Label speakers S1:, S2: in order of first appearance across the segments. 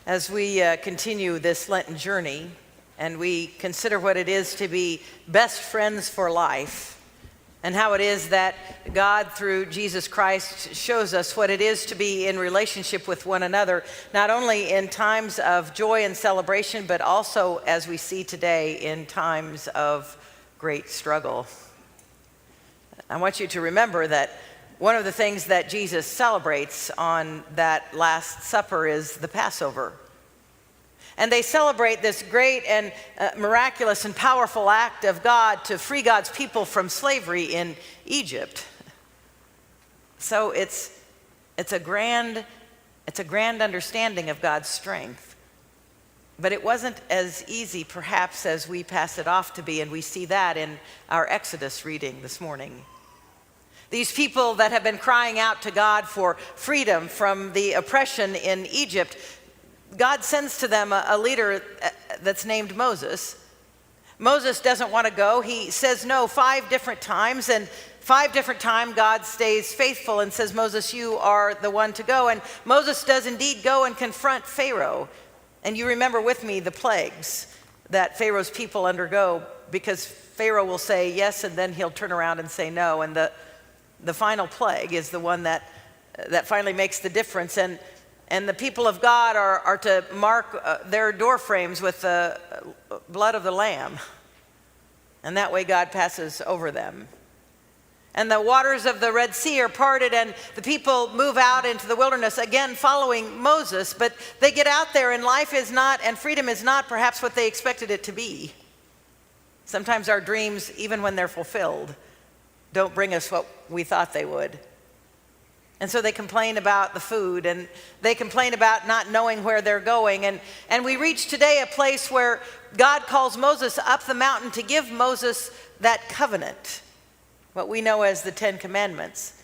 S1: As we continue this Lenten journey and we consider what it is to be best friends for life and how it is that God through Jesus Christ shows us what it is to be in relationship with one another, not only in times of joy and celebration, but also, as we see today, in times of great struggle. I want you to remember that one of the things that Jesus celebrates on that Last Supper is the Passover. And they celebrate this great and miraculous and powerful act of God to free God's people from slavery in Egypt. So it's a grand understanding of God's strength. But it wasn't as easy, perhaps, as we pass it off to be, and we see that in our Exodus reading this morning. These people that have been crying out to God for freedom from the oppression in Egypt, God sends to them a leader that's named Moses. Moses doesn't want to go. He says no 5 different times, and 5 different times God stays faithful and says, Moses, you are the one to go. And Moses does indeed go and confront Pharaoh. And you remember with me the plagues that Pharaoh's people undergo, because Pharaoh will say yes, and then he'll turn around and say no. And the final plague is the one that finally makes the difference. And the people of God are to mark their door frames with the blood of the Lamb. And that way God passes over them. And the waters of the Red Sea are parted, and the people move out into the wilderness, again following Moses. But they get out there, and life is not, and freedom is not perhaps what they expected it to be. Sometimes our dreams, even when they're fulfilled, don't bring us what we thought they would. And so they complain about the food, and they complain about not knowing where they're going. And we reach today a place where God calls Moses up the mountain to give Moses that covenant, what we know as the 10 Commandments,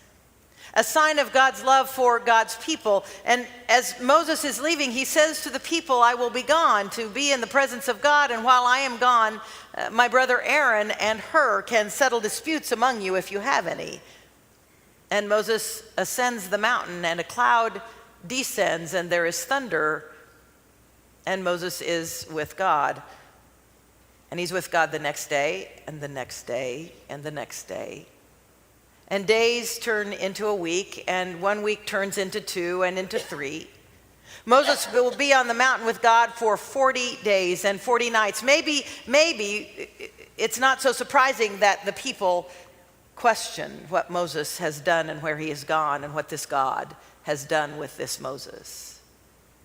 S1: a sign of God's love for God's people. And as Moses is leaving, he says to the people, I will be gone to be in the presence of God, and while I am gone, my brother Aaron and Hur can settle disputes among you if you have any. And Moses ascends the mountain, and a cloud descends, and there is thunder, and Moses is with God. And he's with God the next day, and the next day, and the next day. And days turn into a week, and 1 week turns into 2 and into 3. Moses will be on the mountain with God for 40 days and 40 nights. Maybe it's not so surprising that the people question what Moses has done and where he has gone and what this God has done with this Moses.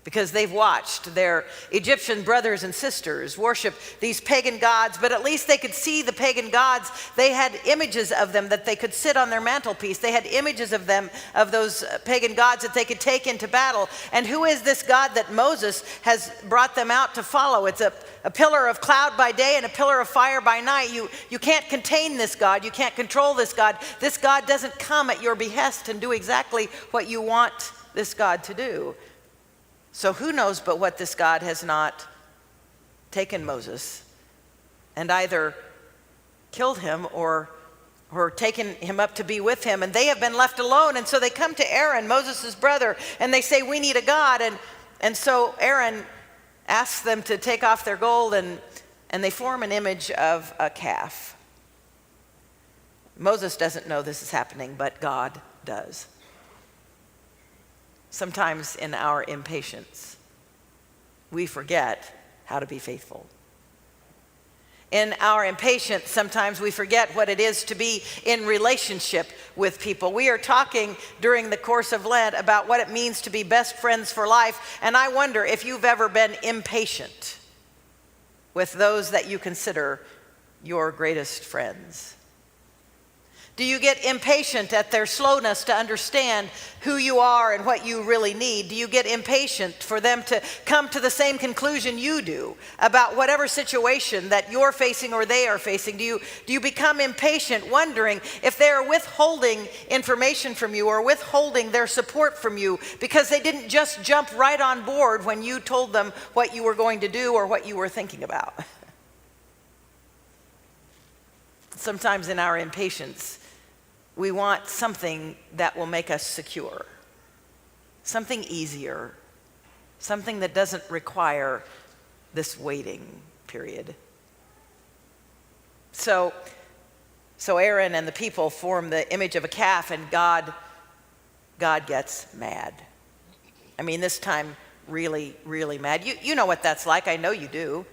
S1: Because they've watched their Egyptian brothers and sisters worship these pagan gods, but at least they could see the pagan gods. They had images of them that they could sit on their mantelpiece. They had images of them, of those pagan gods that they could take into battle. And who is this God that Moses has brought them out to follow? It's a pillar of cloud by day and a pillar of fire by night. You can't contain this God. You can't control this God. This God doesn't come at your behest and do exactly what you want this God to do. So who knows but what this God has not taken Moses and either killed him or taken him up to be with him, and they have been left alone. And so they come to Aaron, Moses' brother, and they say, we need a God. And so Aaron asks them to take off their gold, and they form an image of a calf. Moses doesn't know this is happening, but God does. Sometimes in our impatience, we forget how to be faithful. In our impatience, sometimes we forget what it is to be in relationship with people. We are talking during the course of Lent about what it means to be best friends for life, and I wonder if you've ever been impatient with those that you consider your greatest friends. Do you get impatient at their slowness to understand who you are and what you really need? Do you get impatient for them to come to the same conclusion you do about whatever situation that you're facing or they are facing? Do you become impatient wondering if they're withholding information from you or withholding their support from you because they didn't just jump right on board when you told them what you were going to do or what you were thinking about? Sometimes in our impatience, we want something that will make us secure, something easier, something that doesn't require this waiting period. So Aaron and the people form the image of a calf, and God gets mad. I mean, this time really, really mad. You know what that's like. I know you do.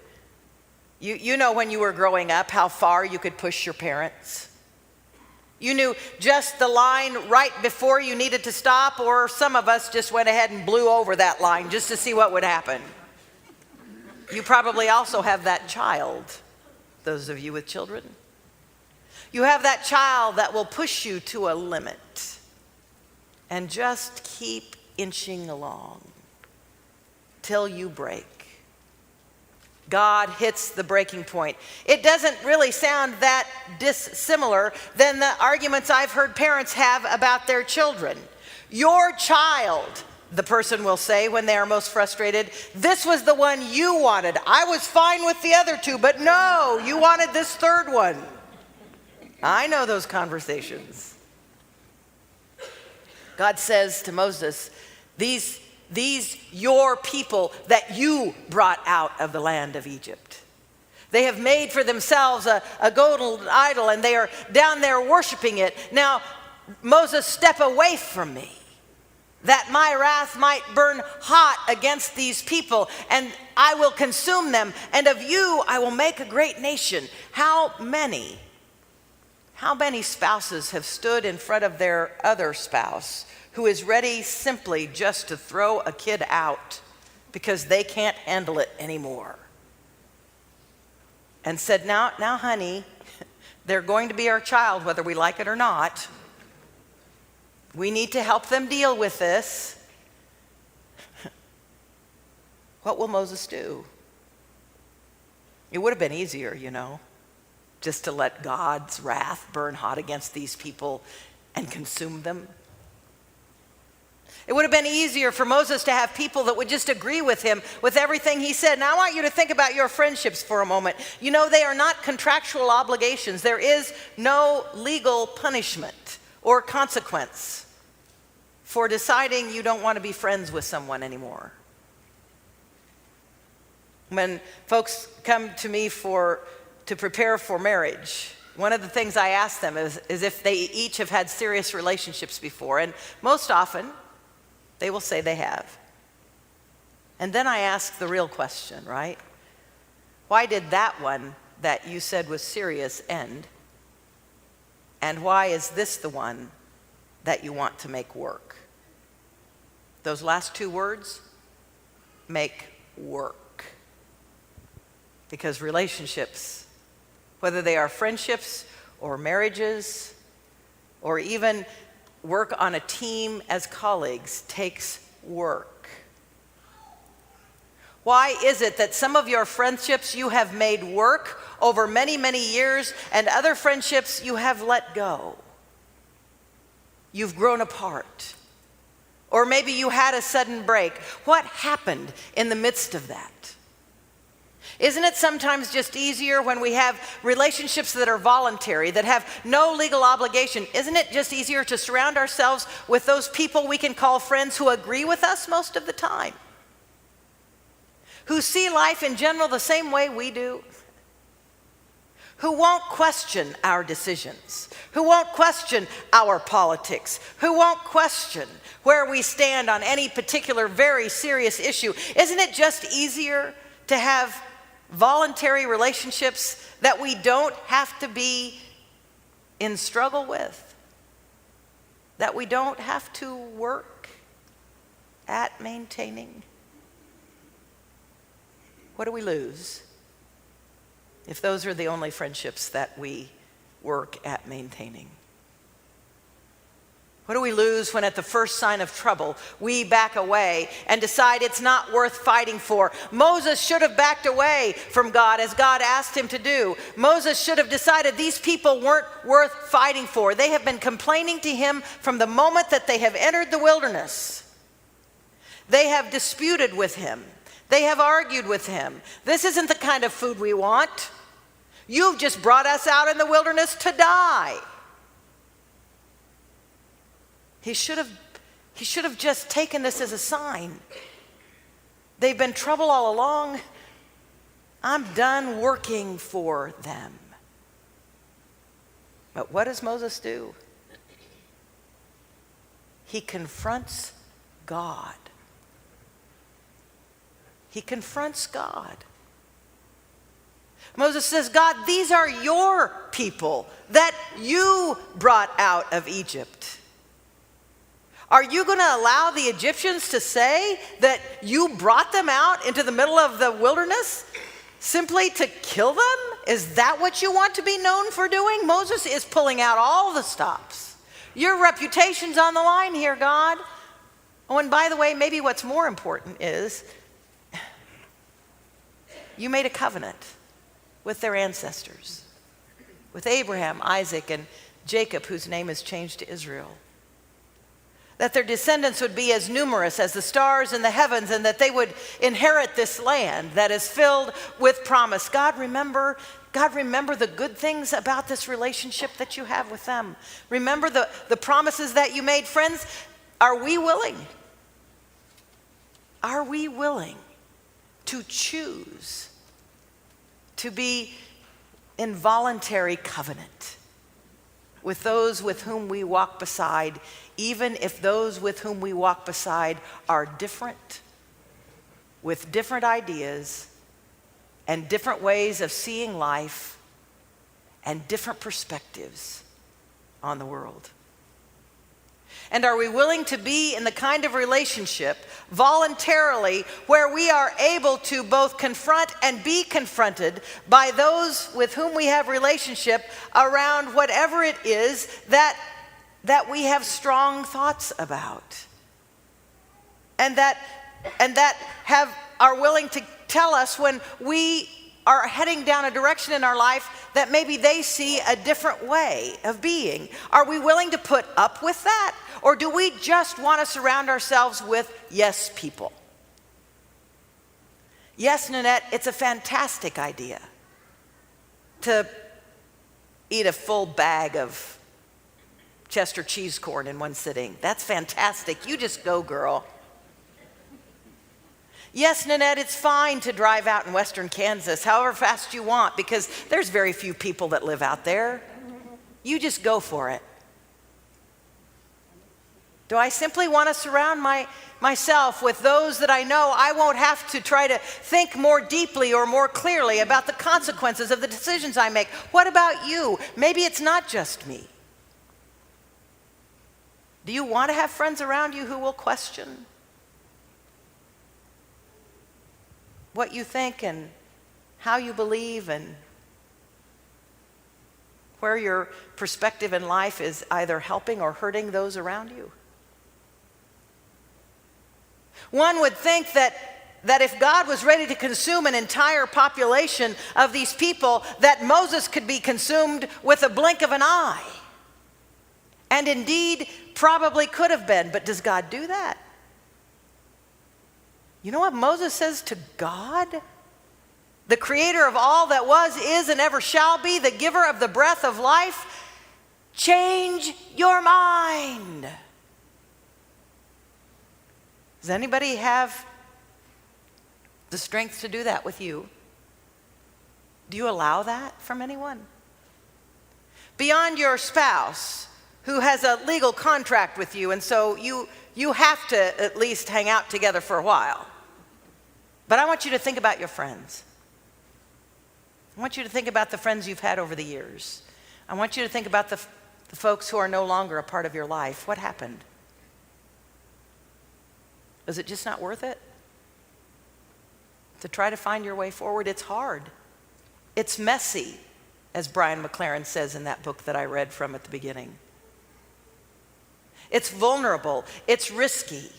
S1: You know when you were growing up how far you could push your parents. You knew just the line right before you needed to stop, or some of us just went ahead and blew over that line just to see what would happen. You probably also have that child, those of you with children. You have that child that will push you to a limit and just keep inching along till you break. God hits the breaking point. It doesn't really sound that dissimilar than the arguments I've heard parents have about their children. Your child, the person will say when they are most frustrated, this was the one you wanted. I was fine with the other two, but no, you wanted this third one. I know those conversations. God says to Moses, these your people that you brought out of the land of Egypt. They have made for themselves a golden idol, and they are down there worshiping it. Now, Moses, step away from me, that my wrath might burn hot against these people, and I will consume them, and of you I will make a great nation. How many spouses have stood in front of their other spouse who is ready simply just to throw a kid out because they can't handle it anymore, and said, now honey, they're going to be our child whether we like it or not. We need to help them deal with this. What will Moses do? It would have been easier, just to let God's wrath burn hot against these people and consume them. It would have been easier for Moses to have people that would just agree with him with everything he said. Now I want you to think about your friendships for a moment. They are not contractual obligations. There is no legal punishment or consequence for deciding you don't want to be friends with someone anymore. When folks come to me to prepare for marriage, one of the things I ask them is if they each have had serious relationships before, and most often they will say they have. And then I ask the real question, right? Why did that one that you said was serious end? And why is this the one that you want to make work? Those last two words, make work. Because relationships, whether they are friendships or marriages or even work on a team as colleagues, takes work. Why is it that some of your friendships you have made work over many, many years, and other friendships you have let go? You've grown apart. Or maybe you had a sudden break. What happened in the midst of that? Isn't it sometimes just easier when we have relationships that are voluntary, that have no legal obligation? Isn't it just easier to surround ourselves with those people we can call friends who agree with us most of the time? Who see life in general the same way we do? Who won't question our decisions? Who won't question our politics? Who won't question where we stand on any particular very serious issue? Isn't it just easier to have voluntary relationships that we don't have to be in struggle with, that we don't have to work at maintaining? What do we lose if those are the only friendships that we work at maintaining? What do we lose when at the first sign of trouble, we back away and decide it's not worth fighting for? Moses should have backed away from God as God asked him to do. Moses should have decided these people weren't worth fighting for. They have been complaining to him from the moment that they have entered the wilderness. They have disputed with him. They have argued with him. This isn't the kind of food we want. You've just brought us out in the wilderness to die. He should have just taken this as a sign They've been trouble all along. I'm done working for them. But what does Moses do? He confronts God. He confronts God. Moses says, God, these are your people that you brought out of Egypt. Are you going to allow the Egyptians to say that you brought them out into the middle of the wilderness simply to kill them? Is that what you want to be known for doing? Moses is pulling out all the stops. Your reputation's on the line here, God. Oh, and by the way, maybe what's more important is you made a covenant with their ancestors, with Abraham, Isaac, and Jacob, whose name is changed to Israel. That their descendants would be as numerous as the stars in the heavens, and that they would inherit this land that is filled with promise. God, remember the good things about this relationship that you have with them. Remember the promises that you made. Friends, are we willing? Are we willing to choose to be in voluntary covenant with those with whom we walk beside, even if those with whom we walk beside are different, with different ideas and different ways of seeing life and different perspectives on the world? And are we willing to be in the kind of relationship voluntarily where we are able to both confront and be confronted by those with whom we have relationship around whatever it is that we have strong thoughts about? And that are willing to tell us when we are heading down a direction in our life that maybe they see a different way of being. Are we willing to put up with that? Or do we just want to surround ourselves with yes people? Yes, Nanette, it's a fantastic idea to eat a full bag of Chester cheese corn in one sitting. That's fantastic. You just go, girl. Yes, Nanette, it's fine to drive out in western Kansas however fast you want because there's very few people that live out there. You just go for it. Do I simply want to surround myself with those that I know I won't have to try to think more deeply or more clearly about the consequences of the decisions I make? What about you? Maybe it's not just me. Do you want to have friends around you who will question what you think and how you believe and where your perspective in life is either helping or hurting those around you? One would think that if God was ready to consume an entire population of these people, that Moses could be consumed with a blink of an eye. And indeed, probably could have been. But does God do that? You know what Moses says to God? The creator of all that was, is, and ever shall be, the giver of the breath of life, change your mind. Does anybody have the strength to do that with you? Do you allow that from anyone? Beyond your spouse, who has a legal contract with you, and so you have to at least hang out together for a while. But I want you to think about your friends. I want you to think about the friends you've had over the years. I want you to think about the folks who are no longer a part of your life. What happened? Is it just not worth it? To try to find your way forward? It's hard. It's messy, as Brian McLaren says in that book that I read from at the beginning. It's vulnerable. It's risky.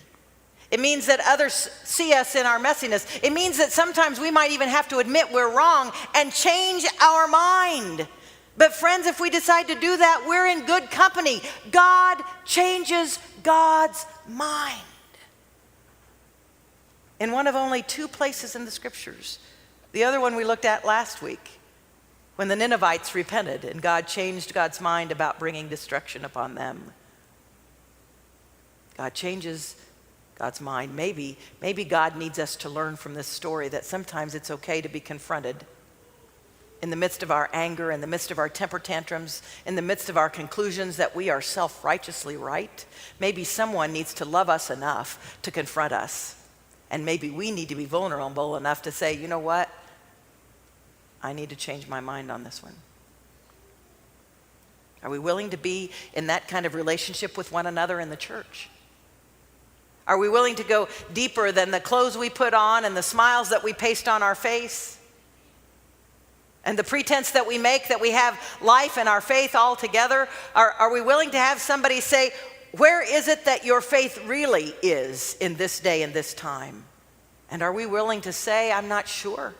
S1: It means that others see us in our messiness. It means that sometimes we might even have to admit we're wrong and change our mind. But friends, if we decide to do that, we're in good company. God changes God's mind. In one of only 2 places in the scriptures. The other one we looked at last week, when the Ninevites repented and God changed God's mind about bringing destruction upon them. God changes God's mind. Maybe God needs us to learn from this story that sometimes it's okay to be confronted in the midst of our anger, in the midst of our temper tantrums, in the midst of our conclusions that we are self-righteously right. Maybe someone needs to love us enough to confront us. And maybe we need to be vulnerable enough to say, you know what? I need to change my mind on this one. Are we willing to be in that kind of relationship with one another in the church? Are we willing to go deeper than the clothes we put on and the smiles that we paste on our face? And the pretense that we make that we have life and our faith all together? Are we willing to have somebody say, where is it that your faith really is in this day and this time? And are we willing to say, I'm not sure.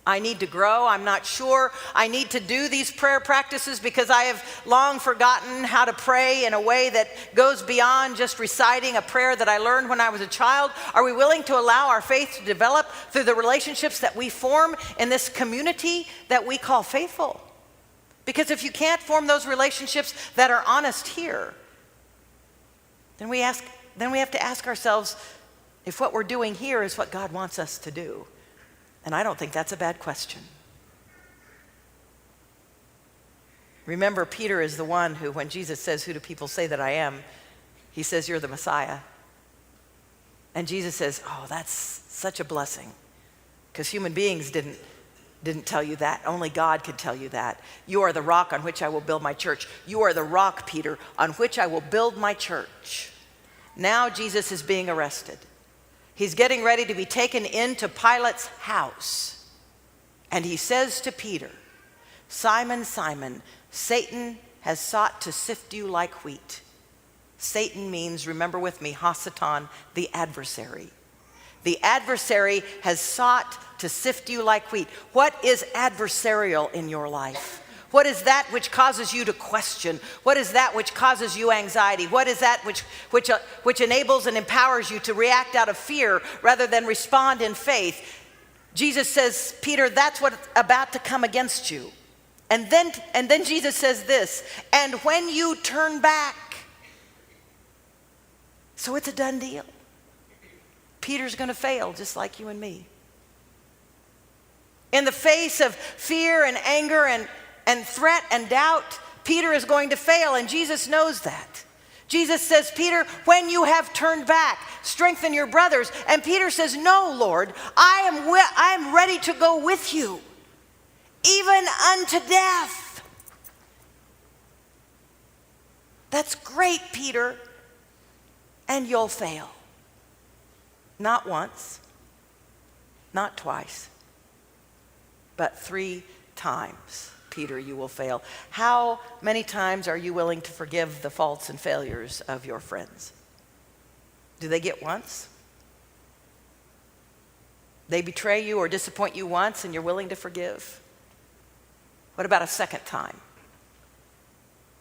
S1: I need to grow. I'm not sure. I need to do these prayer practices because I have long forgotten how to pray in a way that goes beyond just reciting a prayer that I learned when I was a child. Are we willing to allow our faith to develop through the relationships that we form in this community that we call faithful? Because if you can't form those relationships that are honest here, then we have to ask ourselves if what we're doing here is what God wants us to do. And I don't think that's a bad question. Remember, Peter is the one who, when Jesus says, who do people say that I am? He says, you're the Messiah. And Jesus says, oh, that's such a blessing. Because human beings didn't tell you that. Only God could tell you that. You are the rock on which I will build my church. You are the rock, Peter, on which I will build my church. Now Jesus is being arrested. He's getting ready to be taken into Pilate's house. And he says to Peter, Simon, Simon, Satan has sought to sift you like wheat. Satan means, remember with me, Hasatan, the adversary. The adversary has sought to sift you like wheat. What is adversarial in your life? What is that which causes you to question? What is that which causes you anxiety? What is that which enables and empowers you to react out of fear rather than respond in faith? Jesus says, Peter, that's what's about to come against you. And then Jesus says this, and when you turn back. So it's a done deal. Peter's going to fail just like you and me. In the face of fear and anger and threat and doubt, Peter is going to fail, and Jesus knows that. Jesus says, Peter, when you have turned back, strengthen your brothers. And Peter says, no, Lord, I am ready to go with you, even unto death. That's great, Peter, and you'll fail. Not once, not twice, but 3 times. Peter, you will fail. How many times are you willing to forgive the faults and failures of your friends? Do they get once? They betray you or disappoint you once and you're willing to forgive? What about a second time?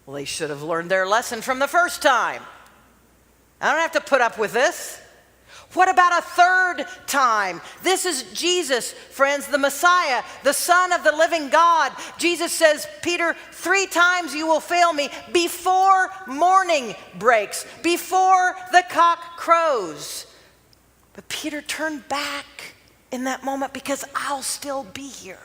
S1: Well, they should have learned their lesson from the first time. I don't have to put up with this. What about a third time? This is Jesus, friends, the Messiah, the Son of the living God. Jesus says, Peter, 3 times you will fail me before morning breaks, before the cock crows. But Peter turned back in that moment because I'll still be here.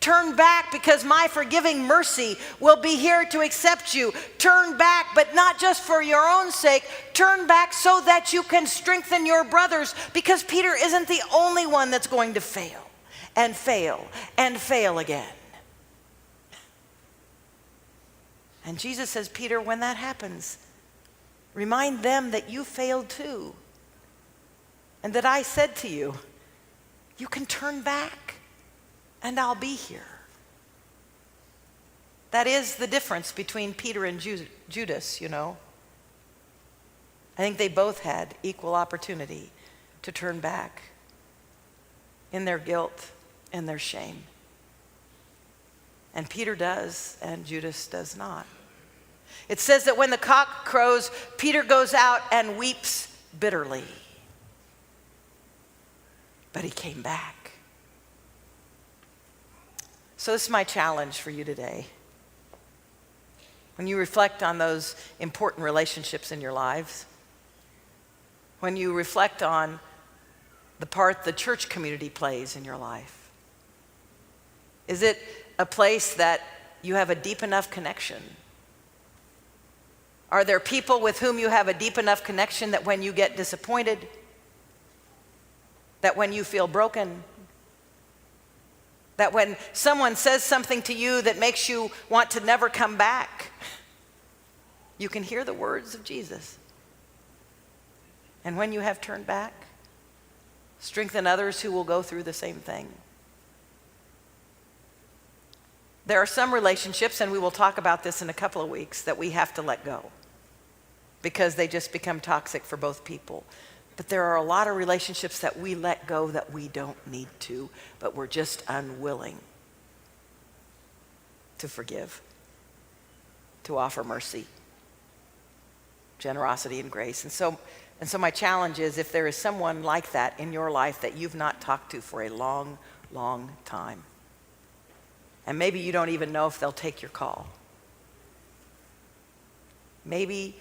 S1: Turn back because my forgiving mercy will be here to accept you. Turn back, but not just for your own sake. Turn back so that you can strengthen your brothers, because Peter isn't the only one that's going to fail and fail and fail again. And Jesus says, Peter, when that happens, remind them that you failed too. And that I said to you, you can turn back. And I'll be here. That is the difference between Peter and Judas, you know. I think they both had equal opportunity to turn back in their guilt and their shame. And Peter does, and Judas does not. It says that when the cock crows, Peter goes out and weeps bitterly. But he came back. So this is my challenge for you today. When you reflect on those important relationships in your lives, when you reflect on the part the church community plays in your life? Is it a place that you have a deep enough connection? Are there people with whom you have a deep enough connection that when you get disappointed, that when you feel broken, that when someone says something to you that makes you want to never come back, you can hear the words of Jesus? And when you have turned back, strengthen others who will go through the same thing. There are some relationships, and we will talk about this in a couple of weeks, that we have to let go because they just become toxic for both people. But there are a lot of relationships that we let go that we don't need to, but we're just unwilling to forgive, to offer mercy, generosity, and grace. And so my challenge is, if there is someone like that in your life that you've not talked to for a long, long time, and maybe you don't even know if they'll take your call, maybe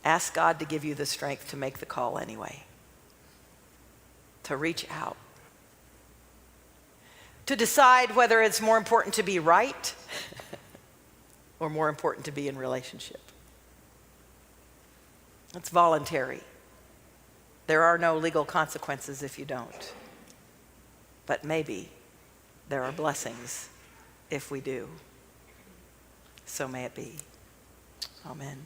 S1: ask God to give you the strength to make the call anyway, to reach out, to decide whether it's more important to be right or more important to be in relationship. It's voluntary. There are no legal consequences if you don't. But maybe there are blessings if we do. So may it be. Amen.